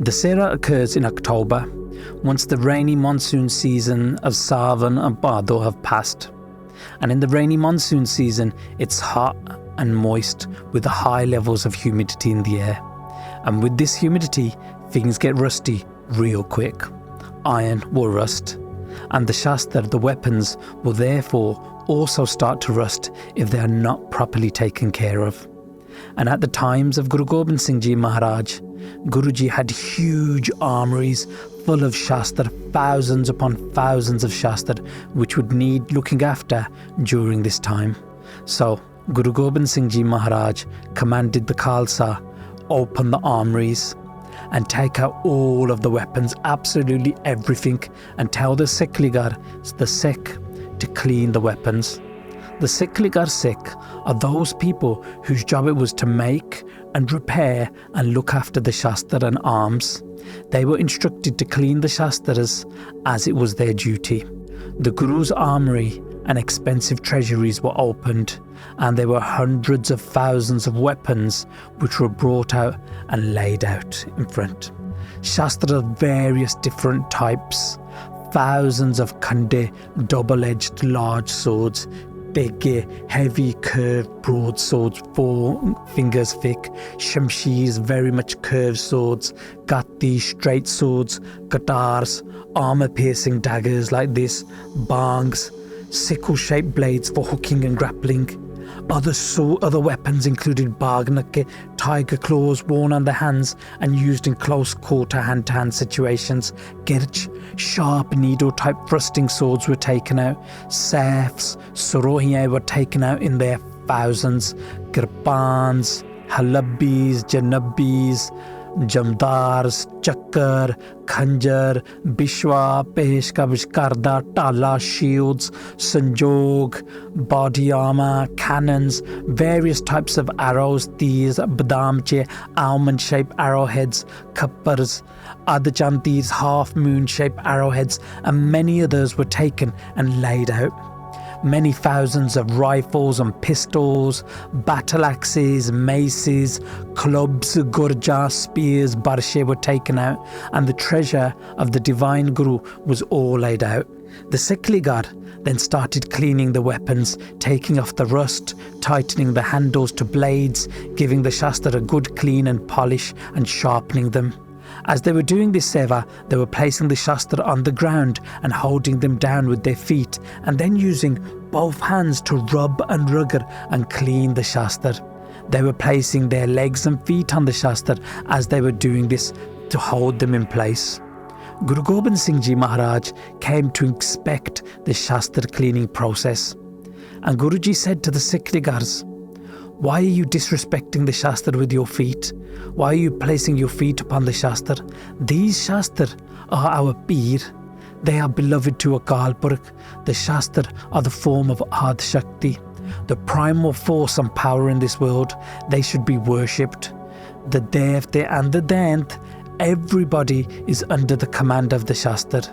Dussehra occurs in October, once the rainy monsoon season of Sawan and Bhado have passed. And in the rainy monsoon season, it's hot and moist with high levels of humidity in the air. And with this humidity, things get rusty real quick. Iron will rust, and the Shastar, the weapons, will therefore also start to rust if they are not properly taken care of. And at the times of Guru Gobind Singh Ji Maharaj, Guruji had huge armories full of Shastar, thousands upon thousands of Shastar, which would need looking after during this time. So Guru Gobind Singh Ji Maharaj commanded the Khalsa, open the armories and take out all of the weapons, absolutely everything, and tell the Sikh, the Sikh, to clean the weapons. The Sikh are those people whose job it was to make and repair and look after the Shastar and arms. They were instructed to clean the Shastras as it was their duty. The Guru's armory and expensive treasuries were opened, and there were hundreds of thousands of weapons which were brought out and laid out in front. Shastra of various different types, thousands of khande, double-edged large swords, big, heavy, curved, broad swords, 4 fingers thick, shamshirs, very much curved swords, gatti, straight swords, katars, armor-piercing daggers like this, bangs, sickle-shaped blades for hooking and grappling. Other weapons included bagnakke, tiger claws worn on the hands and used in close quarter hand-to-hand situations. Girch, sharp needle-type thrusting swords were taken out. Saifs, sorohiyan were taken out in their thousands. Kirpans, halabis, janabis, jamdars, chakkar, khanjar, bishwa, peshkabish karda, tala, shields, sanjog, body armor, cannons, various types of arrows, these badamche, almond-shaped arrowheads, kappars, adachantis, half-moon-shaped arrowheads, and many others were taken and laid out. Many thousands of rifles and pistols, battle axes, maces, clubs, gurja, spears, barshe were taken out, and the treasure of the divine Guru was all laid out. The Sikh then started cleaning the weapons, taking off the rust, tightening the handles to blades, giving the Shastar a good clean and polish, and sharpening them. As they were doing this seva, they were placing the Shastar on the ground and holding them down with their feet, and then using both hands to rub and rugger and clean the Shastar. They were placing their legs and feet on the Shastar as they were doing this to hold them in place. Guru Gobind Singh Ji Maharaj came to inspect the Shastar cleaning process, and Guruji said to the Sikh, "Why are you disrespecting the Shastar with your feet? Why are you placing your feet upon the Shastar? These Shastar are our Bir. They are beloved to Akal Purkh. The Shastar are the form of Ad Shakti, the primal force and power in this world. They should be worshipped. The Devte and the Dant, everybody is under the command of the Shastar,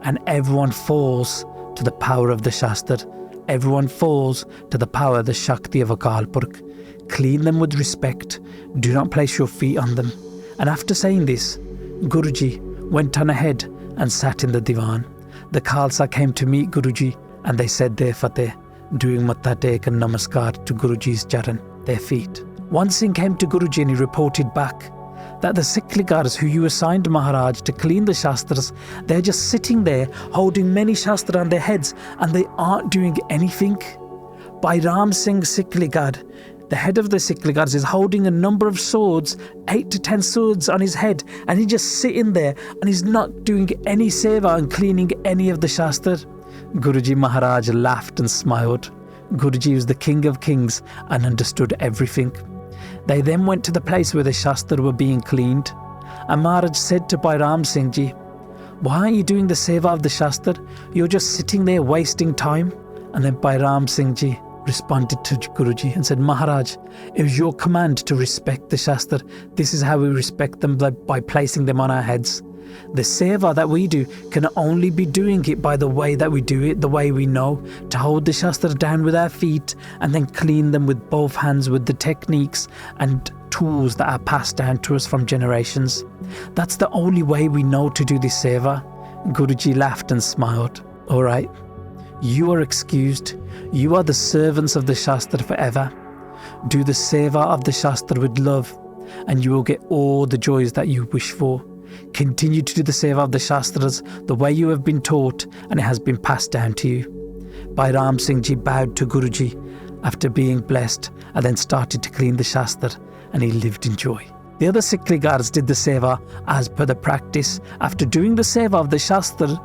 and everyone falls to the power of the Shastar. Everyone falls to the power, the Shakti of Akal Purkh. Clean them with respect. Do not place your feet on them." And after saying this, Guruji went on ahead and sat in the divan. The Khalsa came to meet Guruji, and they said their fateh, doing matta tek and namaskar to Guruji's charan, their feet. One Singh came to Guruji and he reported back that the Sikh who you assigned Maharaj to clean the Shastras, they're just sitting there holding many Shastra on their heads and they aren't doing anything. By Ram Singh Sikh the head of the Sikh is holding a number of swords, 8 to 10 swords on his head, and he's just sitting there and he's not doing any seva and cleaning any of the Shastar. Guruji Maharaj laughed and smiled. Guruji was the king of kings and understood everything. They then went to the place where the Shastar were being cleaned, and Maharaj said to Bhai Singh Ji, "Why aren't you doing the seva of the Shastar? You're just sitting there wasting time." And then Bhai Singh Ji responded to Guruji and said, "Maharaj, it was your command to respect the Shastar. This is how we respect them, by placing them on our heads." The seva that we do can only be doing it by the way that we do it, the way we know, to hold the Shastar down with our feet and then clean them with both hands with the techniques and tools that are passed down to us from generations. That's the only way we know to do this seva. Guruji laughed and smiled. All right, you are excused. You are the servants of the Shastar forever. Do the seva of the Shastar with love and you will get all the joys that you wish for. Continue to do the seva of the Shastras the way you have been taught and it has been passed down to you. Bhai Ram Singh Ji bowed to Guruji after being blessed and then started to clean the Shastar, and he lived in joy. The other Sikh guards did the seva as per the practice. After doing the seva of the Shastar,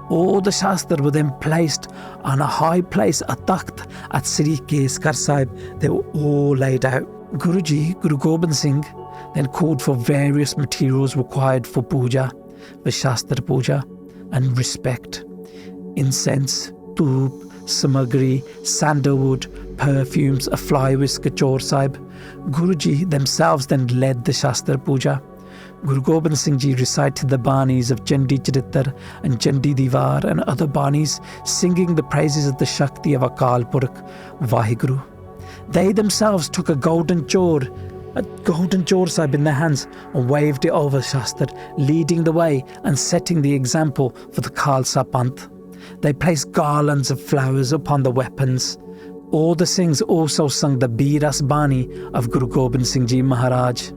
all the Shastar were then placed on a high place, a takht at Sri Keskar Sahib. They were all laid out. Guruji, Guru Gobind Singh, then called for various materials required for puja, for Shastar Pooja, and respect. Incense, dhoop, samagri, sandalwood, perfumes, a fly whisker, Chor Sahib. Guruji themselves then led the Shastar Pooja. Guru Gobind Singh Ji recited the Banis of Chandi Charitar and Chandi Diwar and other Banis, singing the praises of the Shakti of Akal Purakh, WhyGuru. They themselves took a golden chor Sahib in their hands and waved it over Shastar, leading the way and setting the example for the Khalsa Panth. They placed garlands of flowers upon the weapons. All the Singhs also sung the Bir Ras Bani of Guru Gobind Singh Ji Maharaj.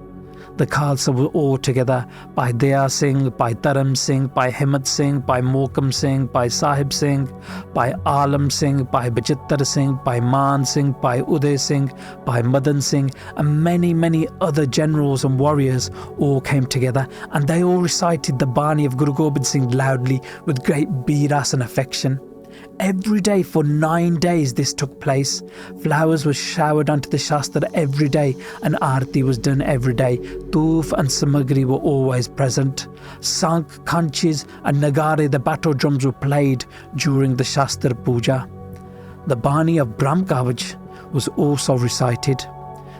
The Khalsa were all together by Daya Singh, by Dharam Singh, by Himmat Singh, by Mohkam Singh, by Sahib Singh, by Alam Singh, by Bajittar Singh, by Man Singh, by Uday Singh, by Madan Singh, and many other generals and warriors all came together, and they all recited the Bani of Guru Gobind Singh loudly with great biras and affection. Every day for 9 days this took place. Flowers were showered onto the Shastar every day and Aarti was done every day. Toof and Samagri were always present. Sank, Kanchis and Nagare, the battle drums, were played during the Shastar Pooja. The Bani of Brahm Kavach was also recited.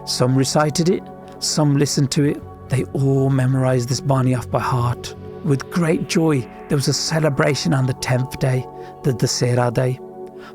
Some recited it, some listened to it. They all memorized this Bani off by heart. With great joy, there was a celebration on the 10th day, the Dussehra day.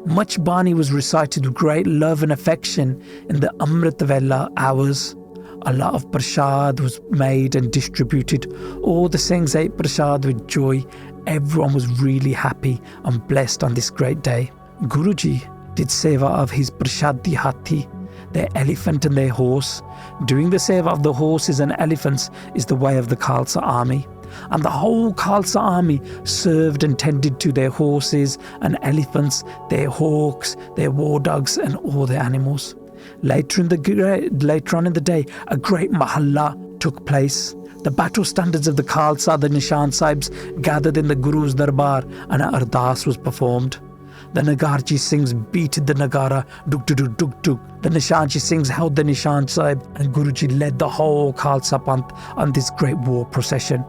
Much Bani was recited with great love and affection in the Amrit Vela hours. A lot of prasad was made and distributed. All the Singhs ate prasad with joy. Everyone was really happy and blessed on this great day. Guruji did seva of his prashadi hathi, their elephant and their horse. Doing the seva of the horses and elephants is the way of the Khalsa army. And the whole Khalsa army served and tended to their horses and elephants, their hawks, their war dogs and all their animals. Later on in the day, a great mahalla took place. The battle standards of the Khalsa, the Nishan Sahibs, gathered in the Guru's Darbar and an ardas was performed. The Nagarji Singhs beat the Nagara, duk duk duk duk duk. The Nishanji Singhs held the Nishan Sahib and Guruji led the whole Khalsa Panth on this great war procession.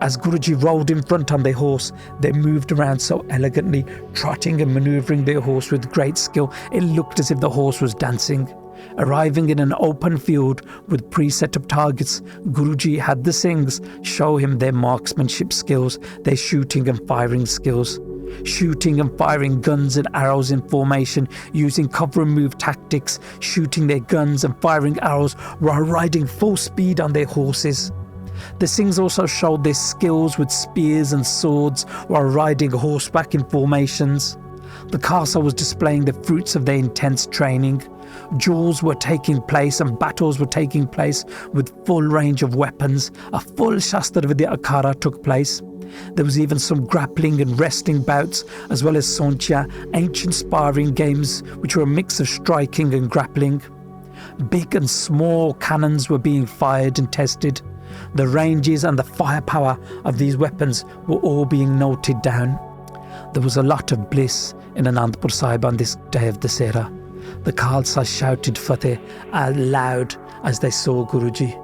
As Guruji rode in front on their horse, they moved around so elegantly, trotting and manoeuvring their horse with great skill. It looked as if the horse was dancing. Arriving in an open field with pre-set up targets, Guruji had the Singhs show him their marksmanship skills, their shooting and firing skills. Shooting and firing guns and arrows in formation, using cover and move tactics, shooting their guns and firing arrows while riding full speed on their horses. The Singhs also showed their skills with spears and swords while riding horseback in formations. The Khalsa was displaying the fruits of their intense training. Duels were taking place and battles were taking place with full range of weapons. A full Shastar Vidya Akhara took place. There was even some grappling and wrestling bouts, as well as Sonchia, ancient sparring games which were a mix of striking and grappling. Big and small cannons were being fired and tested. The ranges and the firepower of these weapons were all being noted down. There was a lot of bliss in Anandpur Sahib on this day of Dussehra. The Khalsa shouted Fateh as loud as they saw Guruji.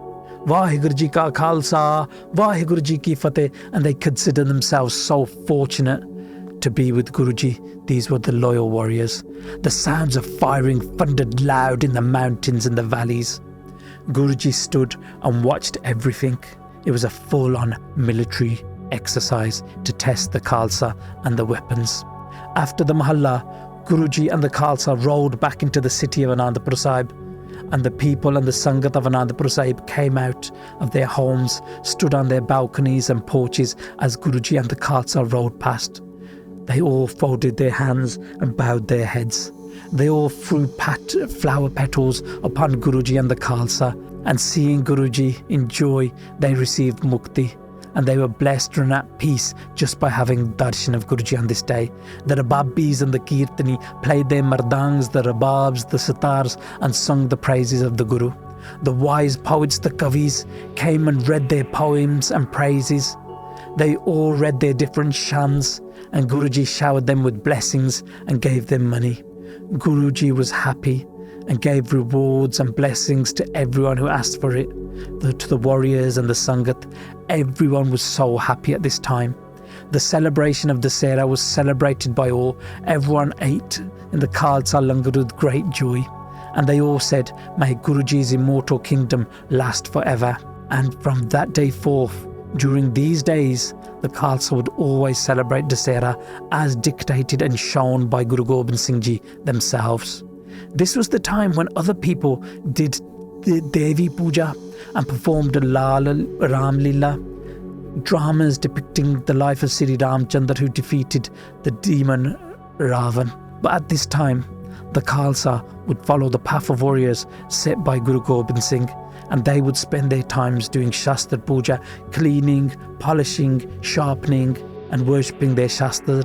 WhyGuru Ji Ka Khalsa, WhyGuru Ji Ki Fateh, and they consider themselves so fortunate to be with Guruji. These were the loyal warriors. The sounds of firing thundered loud in the mountains and the valleys. Guruji stood and watched everything. It was a full-on military exercise to test the Khalsa and the weapons. After the Mahalla, Guruji and the Khalsa rode back into the city of Anandapur Sahib, and the people and the Sangat of Anandapur Sahib came out of their homes, stood on their balconies and porches as Guruji and the Khalsa rode past. They all folded their hands and bowed their heads. They all threw flower petals upon Guruji and the Khalsa, and seeing Guruji in joy, they received mukti, and they were blessed and at peace just by having darshan of Guruji on this day. The Rababis and the Kirtani played their mardangs, the Rababs, the Sitars, and sung the praises of the Guru. The wise poets, the Kavis, came and read their poems and praises. They all read their different shans, and Guruji showered them with blessings and gave them money. Guruji was happy and gave rewards and blessings to everyone who asked for it. To the warriors and the Sangat, everyone was so happy at this time. The celebration of Dussehra was celebrated by all. Everyone ate in the Khalsa langar with great joy, and they all said, "May Guruji's immortal kingdom last forever." And from that day forth, during these days, the Khalsa would always celebrate Dussehra as dictated and shown by Guru Gobind Singh Ji themselves. This was the time when other people did the Devi Puja and performed the Ram Lila, dramas depicting the life of Sri Ram Chandar, who defeated the demon Ravan. But at this time, the Khalsa would follow the path of warriors set by Guru Gobind Singh, and they would spend their times doing Shastar Pooja, cleaning, polishing, sharpening, and worshipping their Shastar,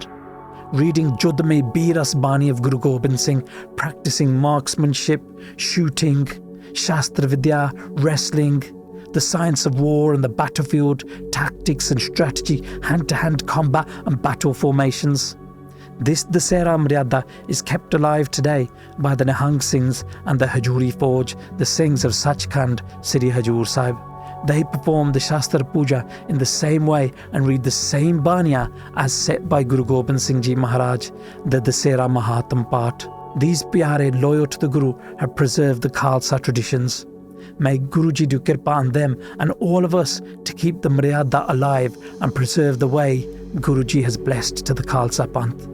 reading Judd Mein Bir Ras Bani of Guru Gobind Singh, practicing marksmanship, shooting, Shastra Vidya, wrestling, the science of war and the battlefield, tactics and strategy, hand-to-hand combat and battle formations. This Dussehra Maryada is kept alive today by the Nihang Singhs and the Hajuri Forge, the Singhs of Sachkhand, Sri Hajur Sahib. They perform the Shastar Pooja in the same way and read the same Baniya as set by Guru Gobind Singh Ji Maharaj, the Dussehra Mahatam part. These Pyare, loyal to the Guru, have preserved the Khalsa traditions. May Guruji do kirpa on them and all of us to keep the Maryada alive and preserve the way Guruji has blessed to the Khalsa Panth.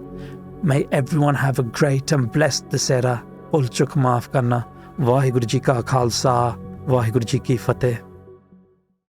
May everyone have a great and blessed Dussehra. Bhul chuk maaf karna. WhyGuru Ji ka Khalsa, WhyGuru Ji ki Fateh.